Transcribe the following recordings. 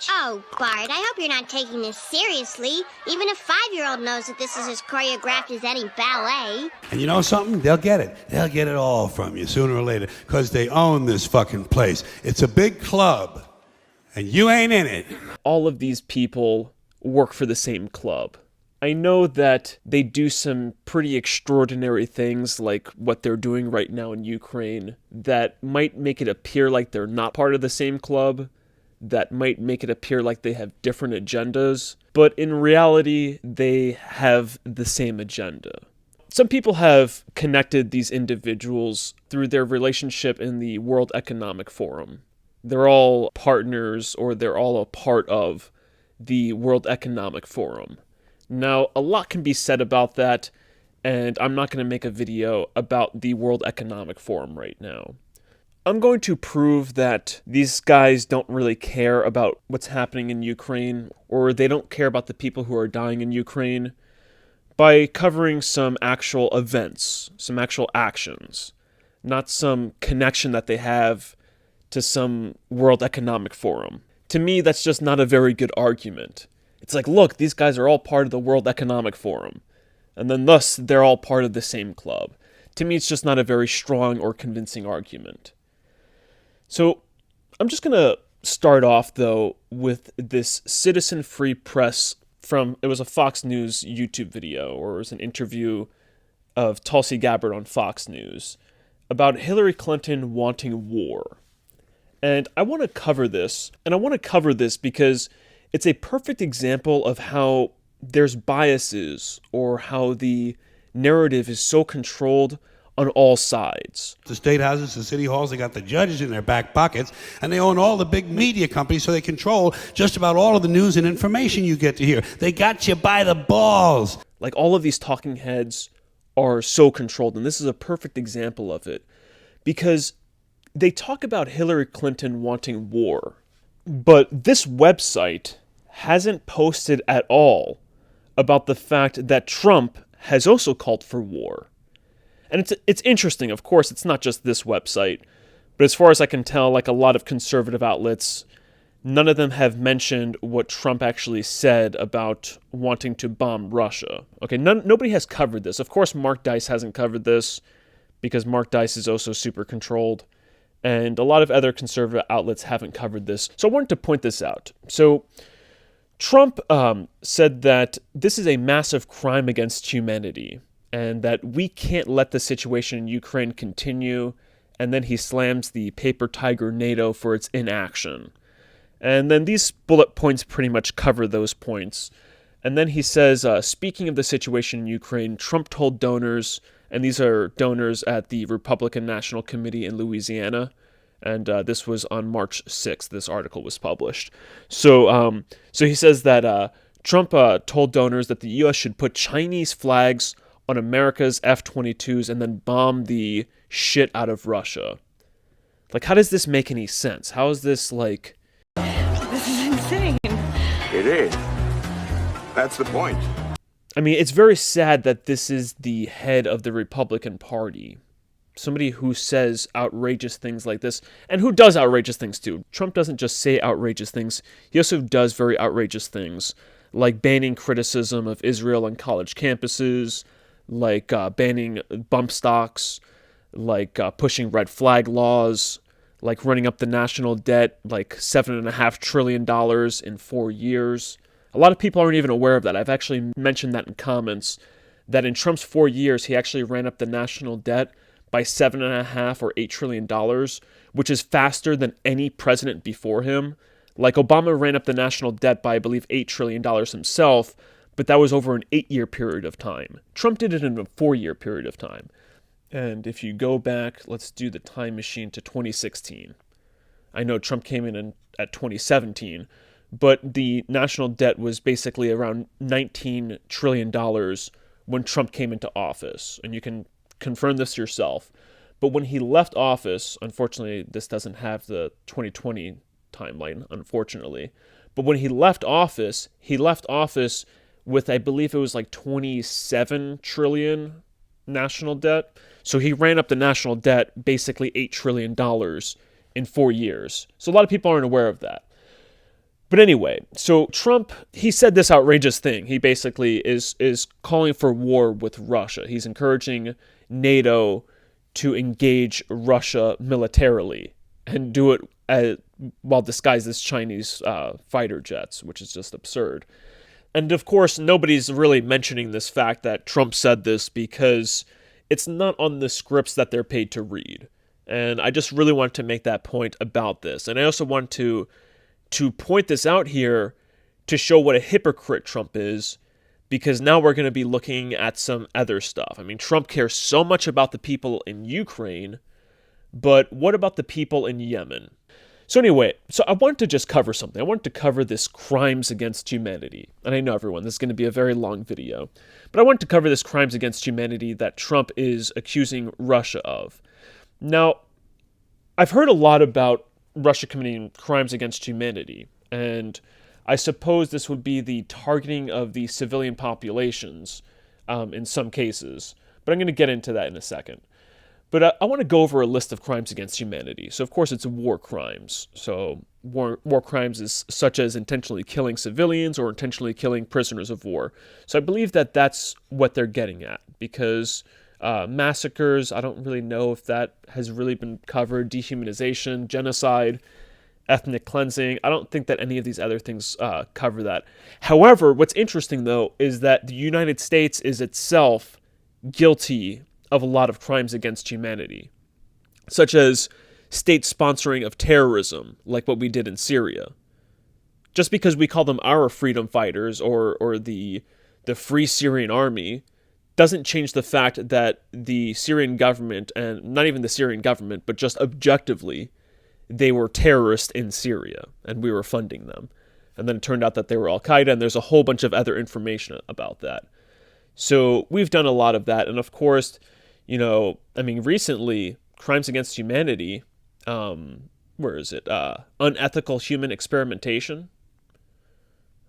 Oh, Bart, I hope you're not taking this seriously. Even a 5-year-old knows that this is as choreographed as any ballet. And you know something? They'll get it. They'll get it all from you sooner or later, because they own this fucking place. It's a big club, and you ain't in it. All of these people work for the same club. I know that they do some pretty extraordinary things, like what they're doing right now in Ukraine, that might make it appear like they're not part of the same club, that might make it appear like they have different agendas, but in reality, they have the same agenda. Some people have connected these individuals through their relationship in the World Economic Forum. They're all partners, or they're all a part of the World Economic Forum. Now, a lot can be said about that, and I'm not going to make a video about the World Economic Forum right now. I'm going to prove that these guys don't really care about what's happening in Ukraine, or they don't care about the people who are dying in Ukraine, by covering some actual events, some actual actions, not some connection that they have to some World Economic Forum. To me, that's just not a very good argument. It's like, look, these guys are all part of the World Economic Forum, and then thus they're all part of the same club. To me, it's just not a very strong or convincing argument. So, I'm just going to start off, though, with this Citizen Free Press it was a Fox News YouTube video, or it was an interview of Tulsi Gabbard on Fox News, about Hillary Clinton wanting war. And I want to cover this, because it's a perfect example of how there's biases, or how the narrative is so controlled on all sides. The state houses, the city halls, they got the judges in their back pockets, and they own all the big media companies, so they control just about all of the news and information you get to hear. They got you by the balls. Like, all of these talking heads are so controlled, and this is a perfect example of it, because they talk about Hillary Clinton wanting war, but this website hasn't posted at all about the fact that Trump has also called for war. And it's interesting, of course, it's not just this website, but as far as I can tell, like a lot of conservative outlets, none of them have mentioned what Trump actually said about wanting to bomb Russia. Okay, nobody has covered this. Of course, Mark Dice hasn't covered this, because Mark Dice is also super controlled, and a lot of other conservative outlets haven't covered this. So I wanted to point this out. So Trump said that this is a massive crime against humanity, and that we can't let the situation in Ukraine continue, and then he slams the paper tiger NATO for its inaction. And then these bullet points pretty much cover those points. And then he says, speaking of the situation in Ukraine, Trump told donors, and these are donors at the Republican National Committee in Louisiana, and this was on March 6th, this article was published. So he says that Trump told donors that the U.S. should put Chinese flags on America's F-22s and then bomb the shit out of Russia. Like, how does this make any sense? How is this, like... This is insane. It is. That's the point. I mean, it's very sad that this is the head of the Republican Party. Somebody who says outrageous things like this, and who does outrageous things too. Trump doesn't just say outrageous things, he also does very outrageous things, like banning criticism of Israel on college campuses, like banning bump stocks, like pushing red flag laws, like running up the national debt, like $7.5 trillion in 4 years. A lot of people aren't even aware of that. I've actually mentioned that in comments, that in Trump's 4 years, he actually ran up the national debt by $7.5 or $8 trillion, which is faster than any president before him. Like, Obama ran up the national debt by, I believe, $8 trillion himself, but that was over an 8-year period of time. Trump did it in a 4-year period of time. And if you go back, let's do the time machine to 2016. I know Trump came in at 2017, but the national debt was basically around $19 trillion when Trump came into office. And you can confirm this yourself. But when he left office, unfortunately, this doesn't have the 2020 timeline, unfortunately. But when he left office with, I believe it was like 27 trillion national debt. So he ran up the national debt basically $8 trillion in 4 years. So a lot of people aren't aware of that. But anyway, so Trump, he said this outrageous thing. He basically is calling for war with Russia. He's encouraging NATO to engage Russia militarily and do it while disguised as Chinese fighter jets, which is just absurd. And of course, nobody's really mentioning this fact that Trump said this because it's not on the scripts that they're paid to read. And I just really want to make that point about this. And I also want to point this out here to show what a hypocrite Trump is, because now we're going to be looking at some other stuff. I mean, Trump cares so much about the people in Ukraine, but what about the people in Yemen? So anyway, I wanted to just cover something. I wanted to cover this crimes against humanity. And I know, everyone, this is going to be a very long video, but I wanted to cover this crimes against humanity that Trump is accusing Russia of. Now, I've heard a lot about Russia committing crimes against humanity, and I suppose this would be the targeting of the civilian populations in some cases, but I'm going to get into that in a second. But I want to go over a list of crimes against humanity. So, of course, it's war crimes. So, war crimes is such as intentionally killing civilians or intentionally killing prisoners of war. So I believe that that's what they're getting at, because massacres, I don't really know if that has really been covered. Dehumanization, genocide, ethnic cleansing, I don't think that any of these other things cover that. However, what's interesting, though, is that the United States is itself guilty of a lot of crimes against humanity, such as state sponsoring of terrorism, like what we did in Syria. Just because we call them our freedom fighters or the Free Syrian Army doesn't change the fact that the Syrian government, and not even the Syrian government, but just objectively, they were terrorists in Syria, and we were funding them. And then it turned out that they were Al-Qaeda, and there's a whole bunch of other information about that. So we've done a lot of that, and of course, recently, crimes against humanity, where is it? Unethical human experimentation.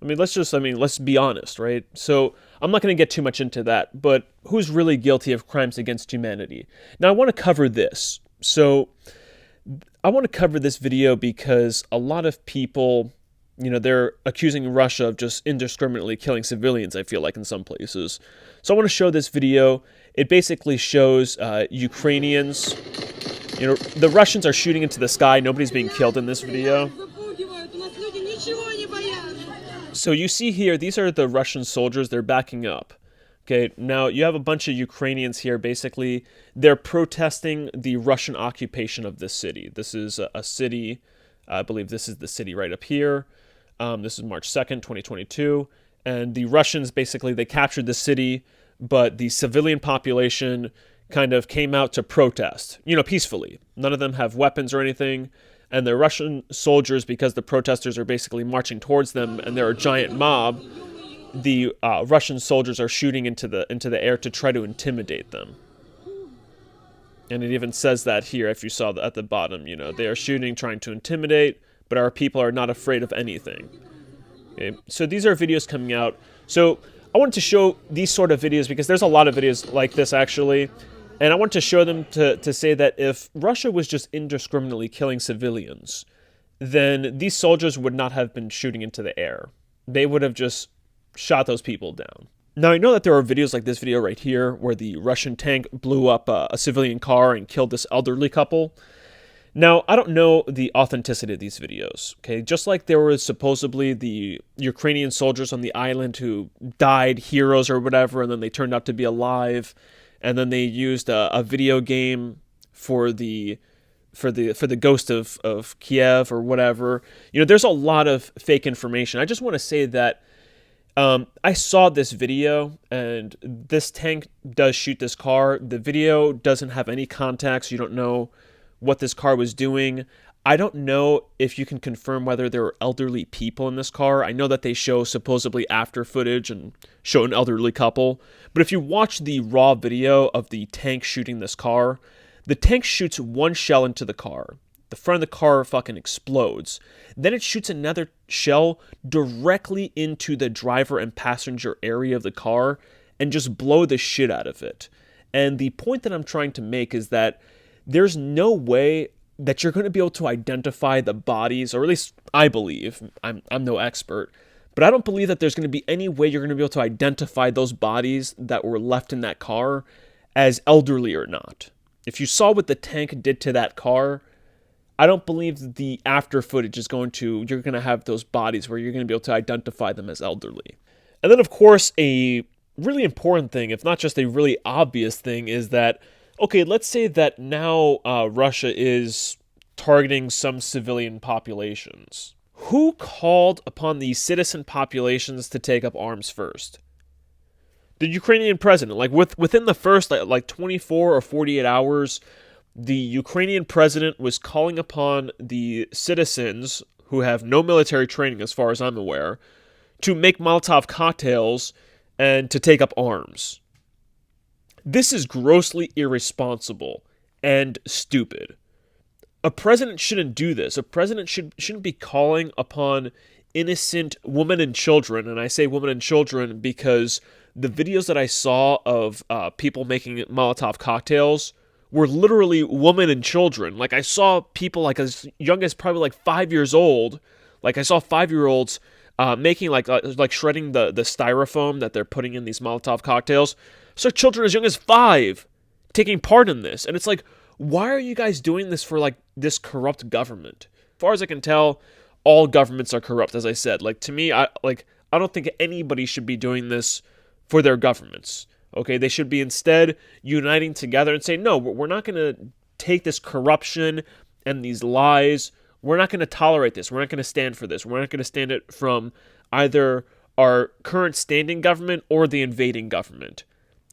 Let's be honest, right? So I'm not going to get too much into that, but who's really guilty of crimes against humanity? Now, I want to cover this. So I want to cover this video because a lot of people, they're accusing Russia of just indiscriminately killing civilians, I feel like, in some places. So I want to show this video. It basically shows Ukrainians. The Russians are shooting into the sky. Nobody's being killed in this video. So you see here, these are the Russian soldiers. They're backing up. Okay, now you have a bunch of Ukrainians here. Basically, they're protesting the Russian occupation of this city. This is a city, I believe this is the city right up here. This is March 2nd, 2022. And the Russians, basically, they captured the city, but the civilian population kind of came out to protest, peacefully. None of them have weapons or anything. And the Russian soldiers, because the protesters are basically marching towards them and they're a giant mob, the Russian soldiers are shooting into the air to try to intimidate them. And it even says that here, if you saw that at the bottom, they are shooting, trying to intimidate, but our people are not afraid of anything. Okay? So these are videos coming out. So I wanted to show these sort of videos because there's a lot of videos like this, actually. And I want to show them to say that if Russia was just indiscriminately killing civilians, then these soldiers would not have been shooting into the air. They would have just shot those people down. Now, I know that there are videos like this video right here where the Russian tank blew up a civilian car and killed this elderly couple. Now, I don't know the authenticity of these videos, okay? Just like there was supposedly the Ukrainian soldiers on the island who died heroes or whatever, and then they turned out to be alive, and then they used a video game for the ghost of Kiev or whatever. There's a lot of fake information. I just want to say that I saw this video, and this tank does shoot this car. The video doesn't have any context. You don't know what this car was doing. I don't know if you can confirm whether there were elderly people in this car. I know that they show supposedly after footage and show an elderly couple. But if you watch the raw video of the tank shooting this car, the tank shoots one shell into the car. The front of the car fucking explodes. Then it shoots another shell directly into the driver and passenger area of the car and just blow the shit out of it. And the point that I'm trying to make is that there's no way that you're going to be able to identify the bodies, or at least I believe, I'm no expert, but I don't believe that there's going to be any way you're going to be able to identify those bodies that were left in that car as elderly or not. If you saw what the tank did to that car, I don't believe the after footage is you're going to have those bodies where you're going to be able to identify them as elderly. And then, of course, a really important thing, if not just a really obvious thing, is that, okay, let's say that now Russia is targeting some civilian populations. Who called upon these citizen populations to take up arms first? The Ukrainian president. Like within the first like 24 or 48 hours, the Ukrainian president was calling upon the citizens who have no military training, as far as I'm aware, to make Molotov cocktails and to take up arms. This is grossly irresponsible and stupid. A president shouldn't do this. A president shouldn't be calling upon innocent women and children, and I say women and children because the videos that I saw of people making Molotov cocktails were literally women and children. Like, I saw people like as young as probably like 5 years old. Like, I saw 5-year-olds making like shredding the styrofoam that they're putting in these Molotov cocktails. So children as young as 5 taking part in this. And it's like, why are you guys doing this for like this corrupt government? As far as I can tell, all governments are corrupt, as I said. Like, to me, I don't think anybody should be doing this for their governments. Okay, they should be instead uniting together and say, no, we're not going to take this corruption and these lies. We're not going to tolerate this. We're not going to stand for this. We're not going to stand it from either our current standing government or the invading government.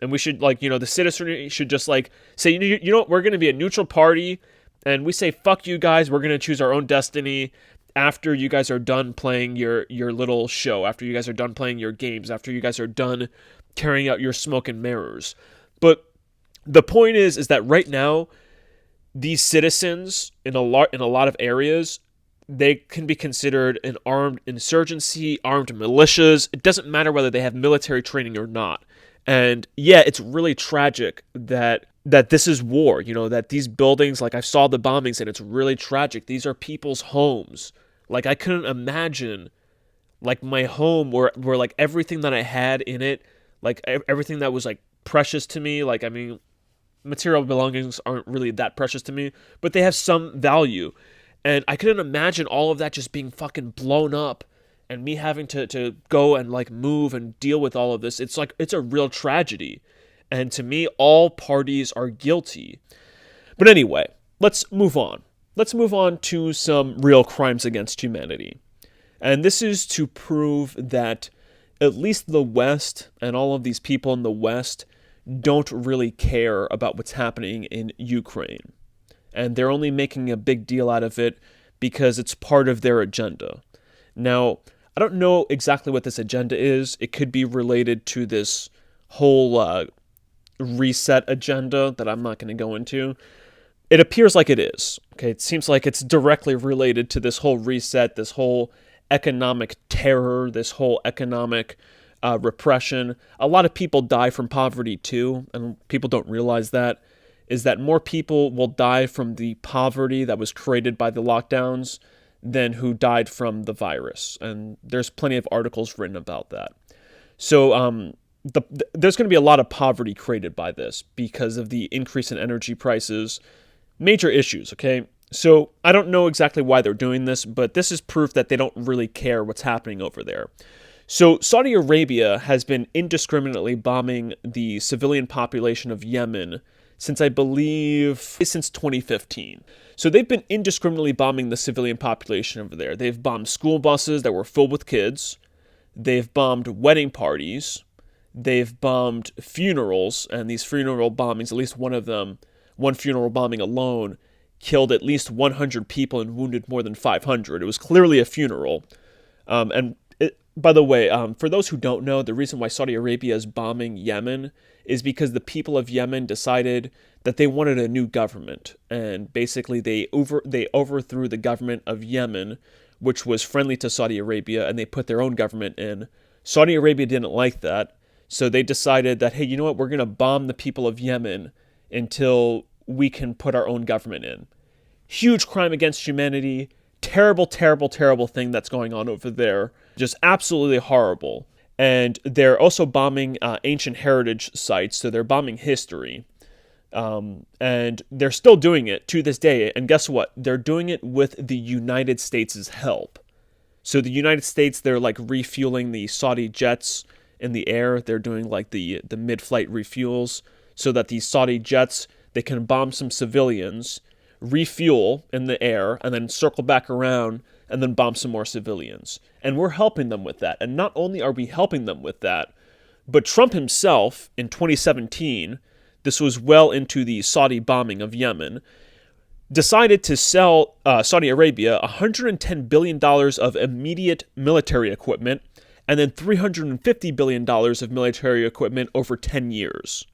And we should, the citizenry should just, say, you know what, we're going to be a neutral party, and we say, fuck you guys, we're going to choose our own destiny after you guys are done playing your little show, after you guys are done playing your games, after you guys are done carrying out your smoke and mirrors. But the point is that right now, these citizens in a lot of areas, they can be considered an armed insurgency, armed militias. It doesn't matter whether they have military training or not. And yeah, it's really tragic that this is war, that these buildings, like I saw the bombings, and it's really tragic. These are people's homes. Like, I couldn't imagine, like, my home where like everything that I had in it, like everything that was like precious to me, like, I mean, material belongings aren't really that precious to me, but they have some value. And I couldn't imagine all of that just being fucking blown up and me having to go and like move and deal with all of this. It's like, it's a real tragedy. And to me, all parties are guilty. But anyway, let's move on. Let's move on to some real crimes against humanity. And this is to prove that at least the West and all of these people in the West don't really care about what's happening in Ukraine. And they're only making a big deal out of it because it's part of their agenda. Now, I don't know exactly what this agenda is. It could be related to this whole reset agenda that I'm not going to go into. It appears like it is. Okay, it seems like it's directly related to this whole reset, this whole economic terror, this whole economic repression. A lot of people die from poverty too, and people don't realize that, is that more people will die from the poverty that was created by the lockdowns than who died from the virus. And there's plenty of articles written about that. So there's going to be a lot of poverty created by this because of the increase in energy prices. Major issues, okay? So I don't know exactly why they're doing this, but this is proof that they don't really care what's happening over there. So Saudi Arabia has been indiscriminately bombing the civilian population of Yemen since 2015. So they've been indiscriminately bombing the civilian population over there. They've bombed school buses that were filled with kids. They've bombed wedding parties. They've bombed funerals, and these funeral bombings, at least one of them, one funeral bombing alone, killed at least 100 people and wounded more than 500. It was clearly a funeral. By the way, for those who don't know, the reason why Saudi Arabia is bombing Yemen is because the people of Yemen decided that they wanted a new government. And basically they overthrew the government of Yemen, which was friendly to Saudi Arabia, and they put their own government in. Saudi Arabia didn't like that, so they decided that, hey, you know what, we're going to bomb the people of Yemen until we can put our own government in. Huge crime against humanity. Terrible, terrible, terrible thing that's going on over there. Just absolutely horrible. And they're also bombing ancient heritage sites, so they're bombing history. And they're still doing it to this day. And guess what? They're doing it with the United States' help. So the United States, they're like refueling the Saudi jets in the air. They're doing like the mid-flight refuels so that these Saudi jets, they can bomb some civilians, refuel in the air, and then circle back around and then bomb some more civilians. And we're helping them with that. And not only are we helping them with that, but Trump himself in 2017, this was well into the Saudi bombing of Yemen, decided to sell Saudi Arabia $110 billion of immediate military equipment and then $350 billion of military equipment over 10 years.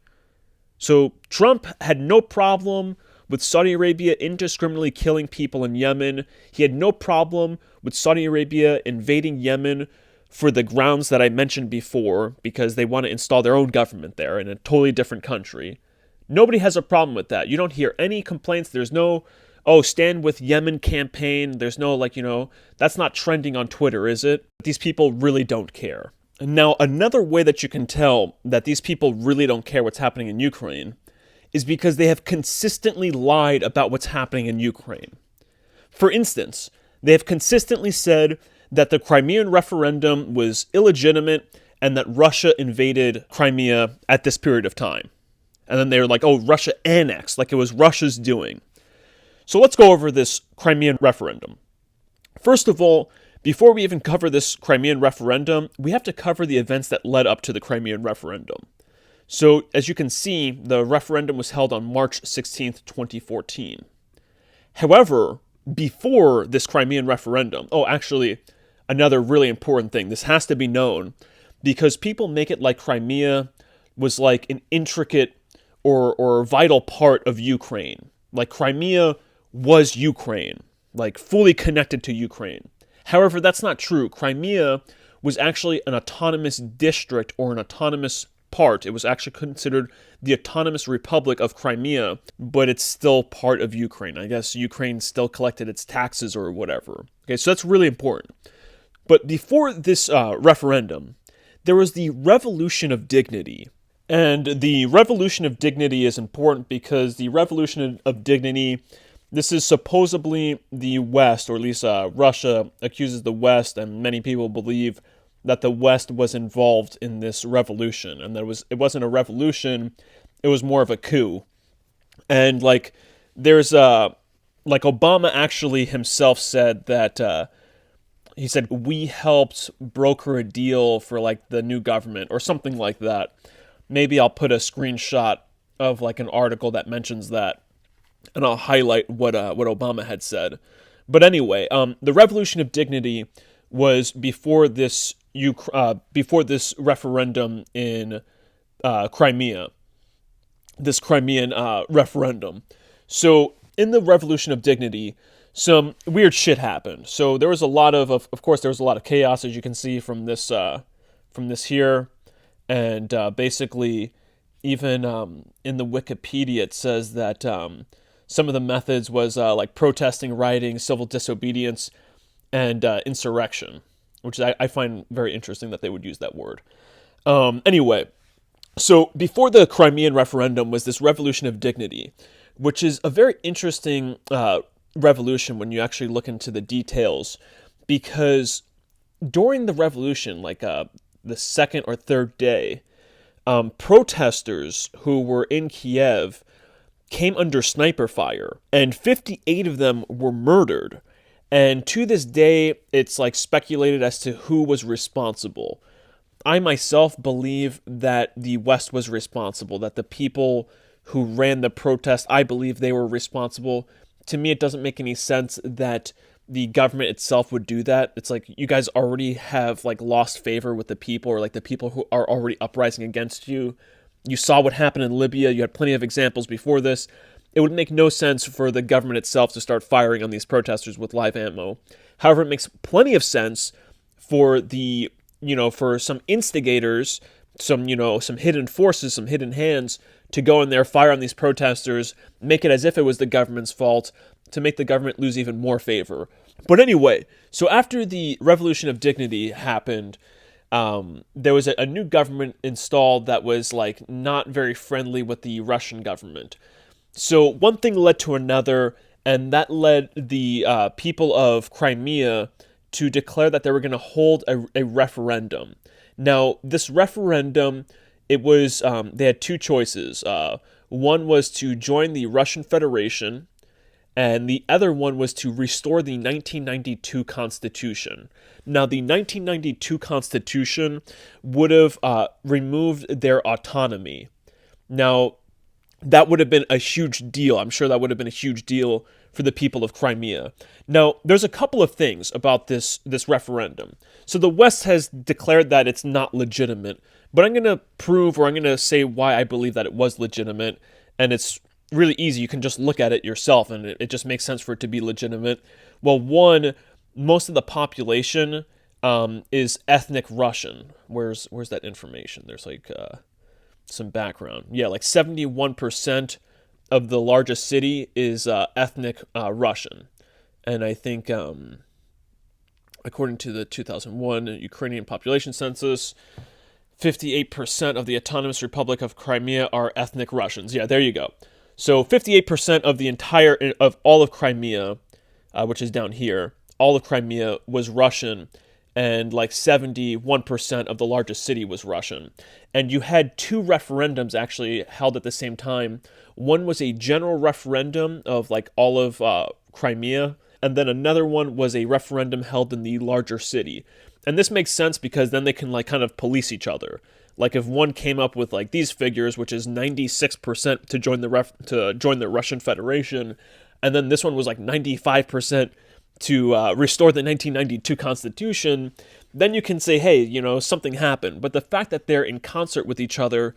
So Trump had no problem with Saudi Arabia indiscriminately killing people in Yemen. He had no problem with Saudi Arabia invading Yemen for the grounds that I mentioned before, because they want to install their own government there in a totally different country. Nobody has a problem with that. You don't hear any complaints. There's no, stand with Yemen campaign. There's no, that's not trending on Twitter, is it? These people really don't care. Now, another way that you can tell that these people really don't care what's happening in Ukraine is because they have consistently lied about what's happening in Ukraine. For instance, they have consistently said that the Crimean referendum was illegitimate and that Russia invaded Crimea at this period of time. And then they were like, Russia annexed, like it was Russia's doing. So let's go over this Crimean referendum. First of all, before we even cover this Crimean referendum, we have to cover the events that led up to the Crimean referendum. So, as you can see, the referendum was held on March 16th, 2014. However, before this Crimean referendum, another really important thing, this has to be known, because people make it like Crimea was like an intricate or vital part of Ukraine. Like Crimea was Ukraine, like fully connected to Ukraine. However, that's not true. Crimea was actually an autonomous district or an autonomous part. It was actually considered the Autonomous Republic of Crimea, but it's still part of Ukraine. I guess Ukraine still collected its taxes or whatever. Okay, so that's really important. But before this referendum, there was the Revolution of Dignity. And the Revolution of Dignity is important because the Revolution of Dignity, this is supposedly the West, or at least Russia accuses the West, and many people believe that the West was involved in this revolution, and that it wasn't a revolution, it was more of a coup. And there's Obama actually himself said that he said we helped broker a deal for the new government or something like that. Maybe I'll put a screenshot of an article that mentions that, and I'll highlight what Obama had said. But anyway, the Revolution of Dignity was before this referendum in Crimea, this Crimean referendum. So in the Revolution of Dignity, some weird shit happened. So there was a lot of course, there was a lot of chaos, as you can see from this here, and basically, even in the Wikipedia, it says that some of the methods was protesting, rioting, civil disobedience, and insurrection, which I find very interesting that they would use that word. Anyway, so before the Crimean referendum was this Revolution of Dignity, which is a very interesting revolution when you actually look into the details, because during the revolution, the second or third day, protesters who were in Kiev came under sniper fire, and 58 of them were murdered. And to this day, it's speculated as to who was responsible. I myself believe that the West was responsible, that the people who ran the protest, I believe they were responsible. To me, it doesn't make any sense that the government itself would do that. It's you guys already have lost favor with the people, or the people who are already uprising against you. You saw what happened in Libya. You had plenty of examples before this. It would make no sense for the government itself to start firing on these protesters with live ammo. However, it makes plenty of sense for for some instigators, some hidden forces, some hidden hands to go in there, fire on these protesters, make it as if it was the government's fault, to make the government lose even more favor. But anyway, so after the Revolution of Dignity happened, there was a new government installed that was like not very friendly with the Russian government. So one thing led to another, and that led the people of Crimea to declare that they were going to hold a referendum. Now, this referendum, it was they had two choices. One was to join the Russian Federation, and the other one was to restore the 1992 Constitution. Now, the 1992 Constitution would have removed their autonomy. Now, that would have been a huge deal. I'm sure that would have been a huge deal for the people of Crimea. Now, there's a couple of things about this referendum. So the West has declared that it's not legitimate, but I'm going to prove, or I'm going to say why I believe that it was legitimate, and it's really easy. You can just look at it yourself, and it just makes sense for it to be legitimate. Well, one, most of the population is ethnic Russian. Where's that information? There's like some background. Yeah, like 71% of the largest city is ethnic Russian. And I think, according to the 2001 Ukrainian population census, 58% of the Autonomous Republic of Crimea are ethnic Russians. Yeah, there you go. So 58% of all of Crimea, which is down here, all of Crimea was Russian, and like 71% of the largest city was Russian. And you had two referendums actually held at the same time. One was a general referendum of like all of Crimea, and then another one was a referendum held in the larger city. And this makes sense because then they can like kind of police each other. Like if one came up with like these figures, which is 96% to join the Russian Federation, and then this one was like 95% to restore the 1992 Constitution, then you can say, hey, something happened. But the fact that they're in concert with each other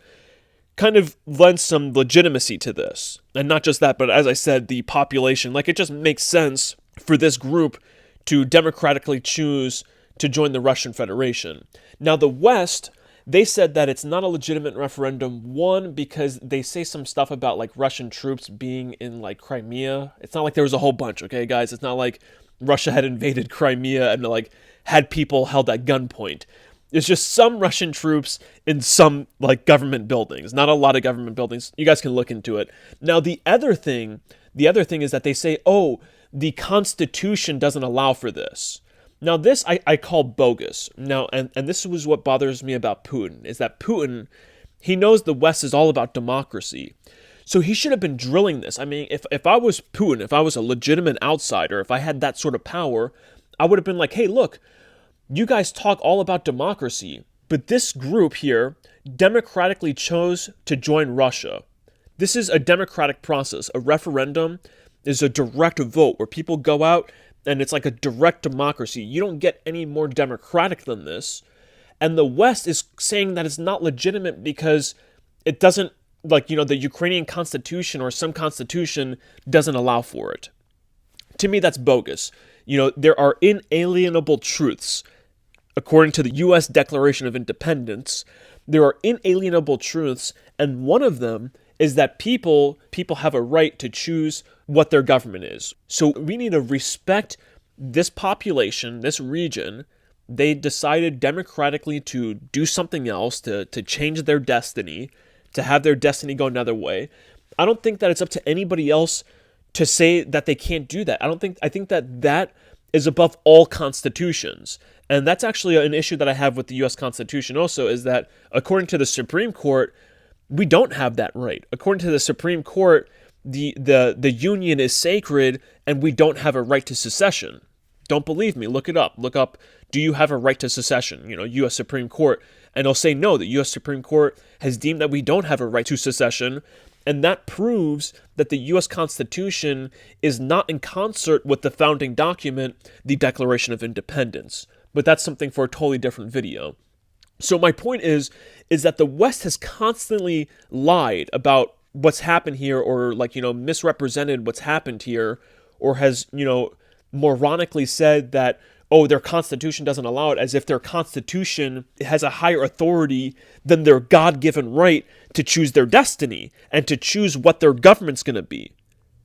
kind of lends some legitimacy to this. And not just that, but as I said, the population, like it just makes sense for this group to democratically choose to join the Russian Federation. Now, the West, they said that it's not a legitimate referendum, one, because they say some stuff about like Russian troops being in like Crimea. It's not like there was a whole bunch, okay, guys? It's not like Russia had invaded Crimea and like had people held at gunpoint. It's just some Russian troops in some like government buildings, not a lot of government buildings. You guys can look into it. Now, the other thing is that they say, oh, the Constitution doesn't allow for this. Now, this I call bogus. Now, and this was what bothers me about Putin, is that Putin, he knows the West is all about democracy. So he should have been drilling this. I mean, if I was Putin, if I was a legitimate outsider, if I had that sort of power, I would have been like, hey, look, you guys talk all about democracy, but this group here democratically chose to join Russia. This is a democratic process. A referendum is a direct vote where people go out and it's like a direct democracy. You don't get any more democratic than this. And the West is saying that it's not legitimate because it doesn't, like, the Ukrainian constitution or some constitution doesn't allow for it. To me, that's bogus. There are inalienable truths. According to the U.S. Declaration of Independence, there are inalienable truths, and one of them is that people have a right to choose what their government is. So we need to respect this population, this region. They decided democratically to do something else, to change their destiny, to have their destiny go another way. I don't think that it's up to anybody else to say that they can't do that. I think that is above all constitutions. And that's actually an issue that I have with the U.S. Constitution also, is that according to the Supreme Court, we don't have that right. According to the Supreme Court, the Union is sacred and we don't have a right to secession. Don't believe me, look it up. Look up, do you have a right to secession? U.S. Supreme Court. And they'll say no, the U.S. Supreme Court has deemed that we don't have a right to secession. And that proves that the U.S. Constitution is not in concert with the founding document, the Declaration of Independence. But that's something for a totally different video. So my point is that the West has constantly lied about what's happened here, or misrepresented what's happened here, or has, moronically said that, oh, their constitution doesn't allow it, as if their constitution has a higher authority than their God-given right to choose their destiny and to choose what their government's going to be.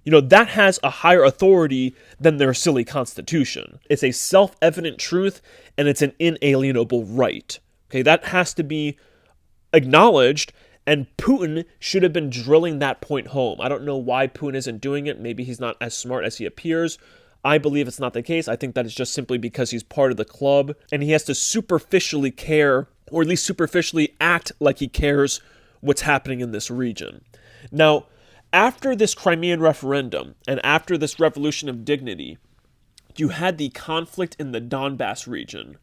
that has a higher authority than their silly constitution. It's a self-evident truth, and it's an inalienable right. Okay, that has to be acknowledged, and Putin should have been drilling that point home. I don't know why Putin isn't doing it. Maybe he's not as smart as he appears. I believe it's not the case. I think that it's just simply because he's part of the club, and he has to superficially care, or at least superficially act like he cares what's happening in this region. Now, after this Crimean referendum, and after this Revolution of Dignity, you had the conflict in the Donbass region.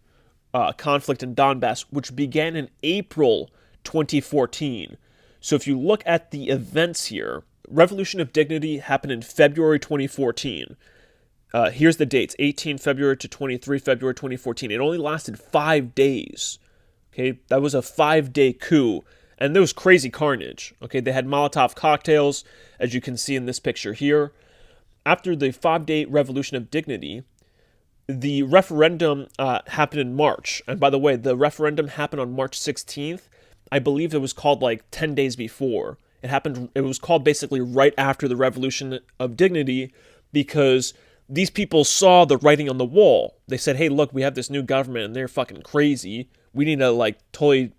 Which began in April 2014. So if you look at the events here, Revolution of Dignity happened in February 2014. Here's the dates, 18 February to 23 February 2014. It only lasted 5 days. Okay, that was a 5-day coup, and there was crazy carnage. Okay, they had Molotov cocktails, as you can see in this picture here. After the 5-day Revolution of Dignity, the referendum happened in March. And by the way, the referendum happened on March 16th. I believe it was called like 10 days before. It was called basically right after the Revolution of Dignity, because these people saw the writing on the wall. They said, hey, look, we have this new government and they're fucking crazy. We need to like totally,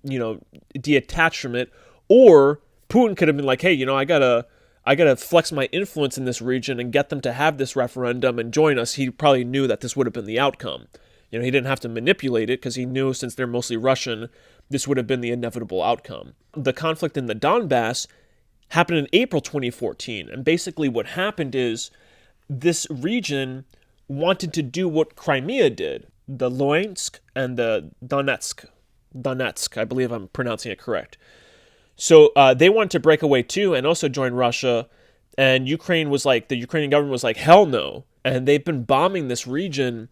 detach from it. Or Putin could have been like, hey, I gotta flex my influence in this region and get them to have this referendum and join us. He probably knew that this would have been the outcome. He didn't have to manipulate it because he knew, since they're mostly Russian, this would have been the inevitable outcome. The conflict in the Donbass happened in April 2014. And basically what happened is this region wanted to do what Crimea did. The Luhansk and the Donetsk, I believe I'm pronouncing it correct. So they wanted to break away too and also join Russia. And the Ukrainian government was like, hell no. And they've been bombing this region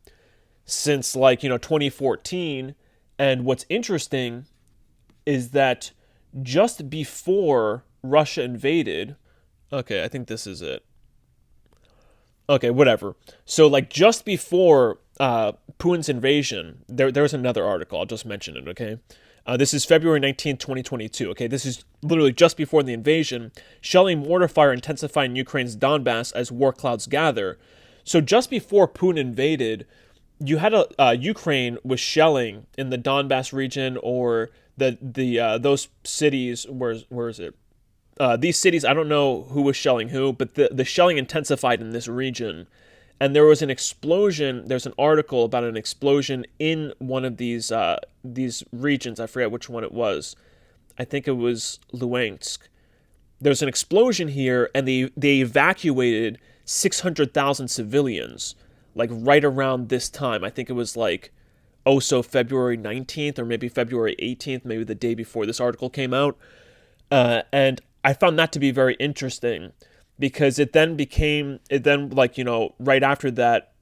since 2014. And what's interesting is that just before Russia invaded, okay, I think this is it. Okay, whatever. So just before Putin's invasion, there was another article. I'll just mention it, okay? This is February 19th, 2022. Okay, this is literally just before the invasion. Shelling mortar fire intensified in Ukraine's Donbass as war clouds gather. So just before Putin invaded, you had Ukraine was shelling in the Donbass region, or those cities. Where is it? These cities, I don't know who was shelling who, but the shelling intensified in this region. And there was an explosion. There's an article about an explosion in one of these regions. I forget which one it was. I think it was Luhansk. There's an explosion here, and they evacuated 600,000 civilians, right around this time. I think it was February 19th or maybe February 18th, maybe the day before this article came out. And I found that to be very interesting, because right after that,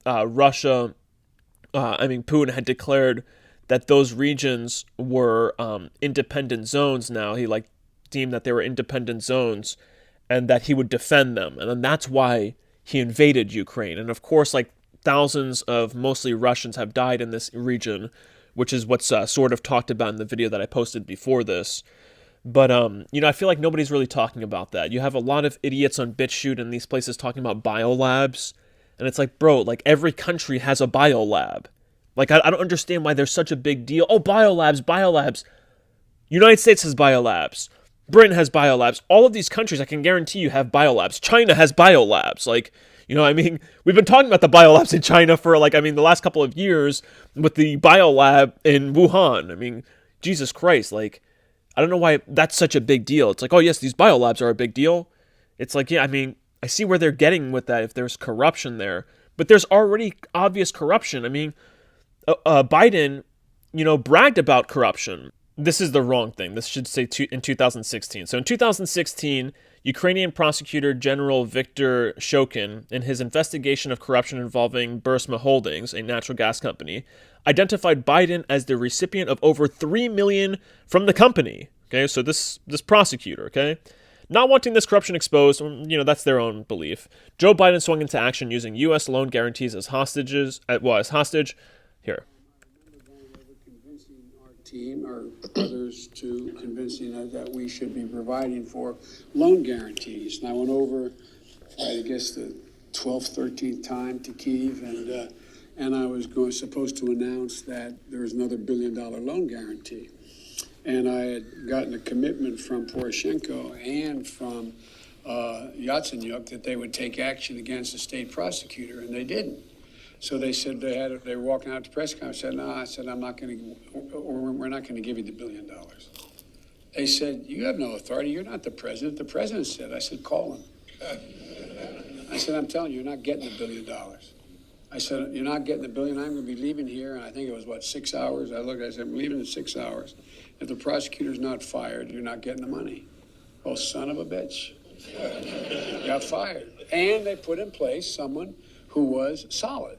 Putin had declared that those regions were independent zones now. He deemed that they were independent zones and that he would defend them. And then that's why he invaded Ukraine. And of course, thousands of mostly Russians have died in this region, which is what's sort of talked about in the video that I posted before this. But, I feel like nobody's really talking about that. You have a lot of idiots on BitChute and these places talking about biolabs. And it's bro, every country has a biolab. I don't understand why there's such a big deal. Oh, biolabs. United States has biolabs. Britain has biolabs. All of these countries, I can guarantee you, have biolabs. China has biolabs. We've been talking about the biolabs in China for, the last couple of years with the biolab in Wuhan. Jesus Christ, I don't know why that's such a big deal. It's oh, yes, these biolabs are a big deal. It's yeah, I see where they're getting with that if there's corruption there. But there's already obvious corruption. Biden, bragged about corruption. This is the wrong thing. This should say in 2016. So in 2016, Ukrainian prosecutor General Viktor Shokin, in his investigation of corruption involving Burisma Holdings, a natural gas company, identified Biden as the recipient of over $3 million from the company. Okay, so this prosecutor, okay? Not wanting this corruption exposed, that's their own belief. Joe Biden swung into action using U.S. loan guarantees as hostage. Here. Convincing our team or others to convincing us that we should be providing for loan guarantees. And I went over I guess the 12th, 13th time to Kyiv, and I was supposed to announce that there was another $1 billion loan guarantee. And I had gotten a commitment from Poroshenko and from Yatsenyuk that they would take action against the state prosecutor, and they didn't. So they said they were walking out to press conference. I said, no, I'm not going to, or we're not going to give you the $1 billion. They said, you have no authority. You're not the president. The president said. I said, call him. I said, I'm telling you, you're not getting the $1 billion. I said, you're not getting the $1 billion. I'm going to be leaving here. And I think it was, 6 hours? I said, I'm leaving in 6 hours. If the prosecutor's not fired, you're not getting the money. Oh, son of a bitch. Got fired. And they put in place someone who was solid.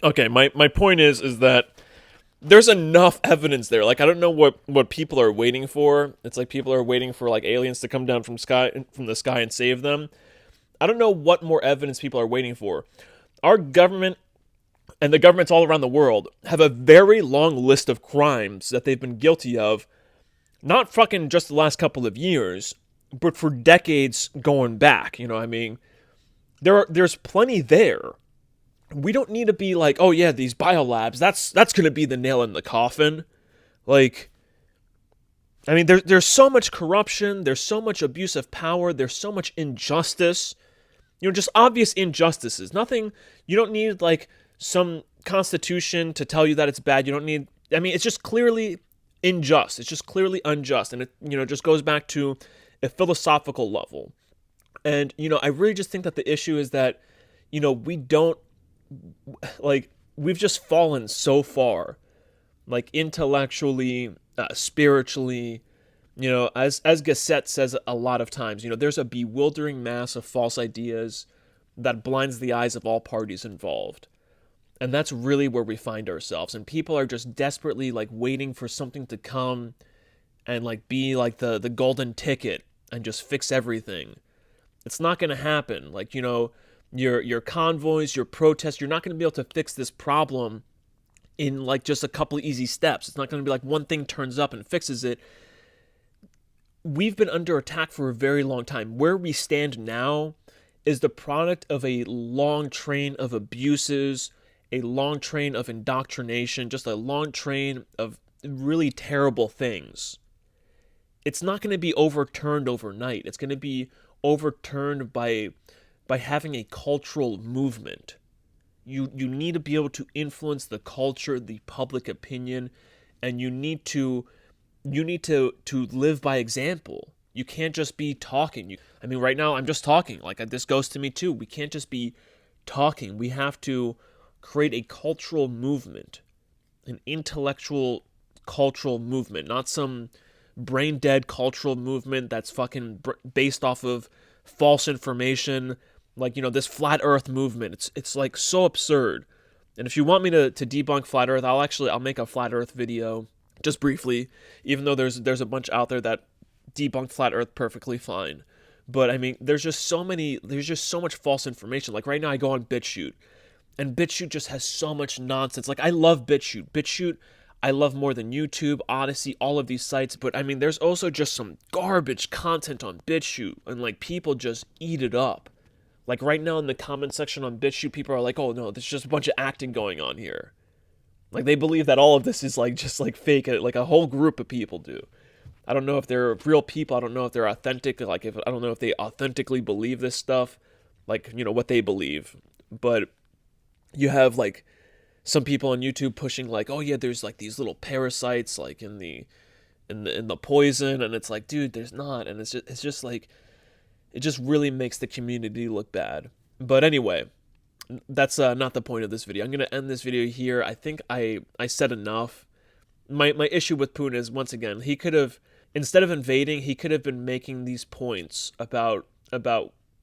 Okay, my point is that there's enough evidence there. Like, I don't know what people are waiting for. It's like people are waiting for like aliens to come down from the sky and save them. I don't know what more evidence people are waiting for. Our government and the governments all around the world have a very long list of crimes that they've been guilty of, not fucking just the last couple of years, but for decades going back. You know what I mean? There's plenty there. We don't need to be like, oh yeah, these biolabs, that's going to be the nail in the coffin. Like, I mean, there's so much corruption, there's so much abuse of power, there's so much injustice. You know, just obvious injustices. Nothing, you don't need like some constitution to tell you that it's bad. You don't need, I mean, it's just clearly unjust. It's just clearly unjust. And it, you know, just goes back to a philosophical level. And, you know, I really just think that the issue is that, you know, we don't, like, we've just fallen so far, like intellectually, spiritually, you know, as Gasset says a lot of times, you know, there's a bewildering mass of false ideas that blinds the eyes of all parties involved. And that's really where we find ourselves. And people are just desperately like waiting for something to come and like be like the golden ticket and just fix everything. It's not going to happen. Like, you know, your convoys, your protests, you're not going to be able to fix this problem in like just a couple of easy steps. It's not going to be like one thing turns up and fixes it. We've been under attack for a very long time. Where we stand now is the product of a long train of abuses, a long train of indoctrination, just a long train of really terrible things. It's not going to be overturned overnight. It's going to be overturned by having a cultural movement. You need to be able to influence the culture, the public opinion, and you need to live by example. You can't just be talking. I mean, right now I'm just talking. Like, this goes to me too. We can't just be talking. We have to create a cultural movement, an intellectual cultural movement, not some brain dead cultural movement that's fucking based off of false information. Like, you know, this flat earth movement, it's like so absurd. And if you want me to debunk flat earth, I'll make a flat earth video just briefly, even though there's a bunch out there that debunk flat earth perfectly fine. But I mean, there's just so much false information. Like right now I go on BitChute, and BitChute just has so much nonsense. Like, I love BitChute. BitChute I love more than YouTube, Odyssey, all of these sites, but I mean, there's also just some garbage content on BitChute, and like people just eat it up. Like right now in the comment section on BitChute, people are like, oh no, there's just a bunch of acting going on here. Like they believe that all of this is like just like fake, like a whole group of people do. I don't know if they're real people, I don't know if they're authentic, I don't know if they authentically believe this stuff, like, you know, what they believe. But you have like some people on YouTube pushing like, oh yeah, there's like these little parasites like in the poison, and it's like, dude, there's not. And it's just like, it just really makes the community look bad. But anyway, that's not the point of this video. I'm gonna end this video here. I think I said enough. My issue with Putin is, once again, he could have, instead of invading, he could have been making these points about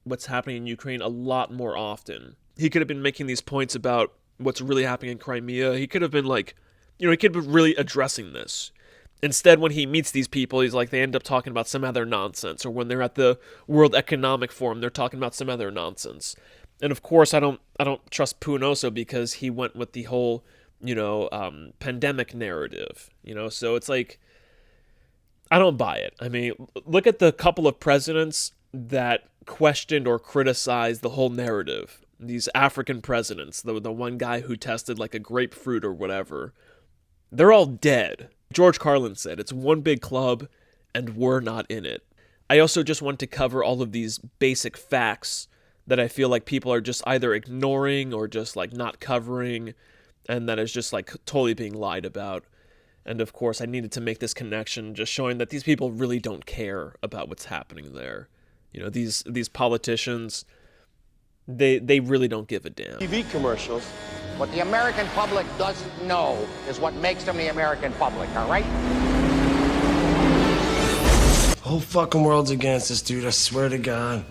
what's happening in Ukraine a lot more often. He could have been making these points about what's really happening in Crimea. He could have been like, you know, he could have been really addressing this. Instead, when he meets these people, he's like, they end up talking about some other nonsense. Or when they're at the World Economic Forum, they're talking about some other nonsense. And of course, I don't trust Putin also because he went with the whole, you know, pandemic narrative. You know, so it's like, I don't buy it. I mean, look at the couple of presidents that questioned or criticized the whole narrative. These African presidents, the one guy who tested like a grapefruit or whatever, they're all dead. George Carlin said, it's one big club and we're not in it. I also just want to cover all of these basic facts that I feel like people are just either ignoring or just like not covering, and that is just like totally being lied about. And of course, I needed to make this connection, just showing that these people really don't care about what's happening there. You know, these politicians, they really don't give a damn. TV commercials. What the American public doesn't know is what makes them the American public, all right? The whole fucking world's against us, dude. I swear to God.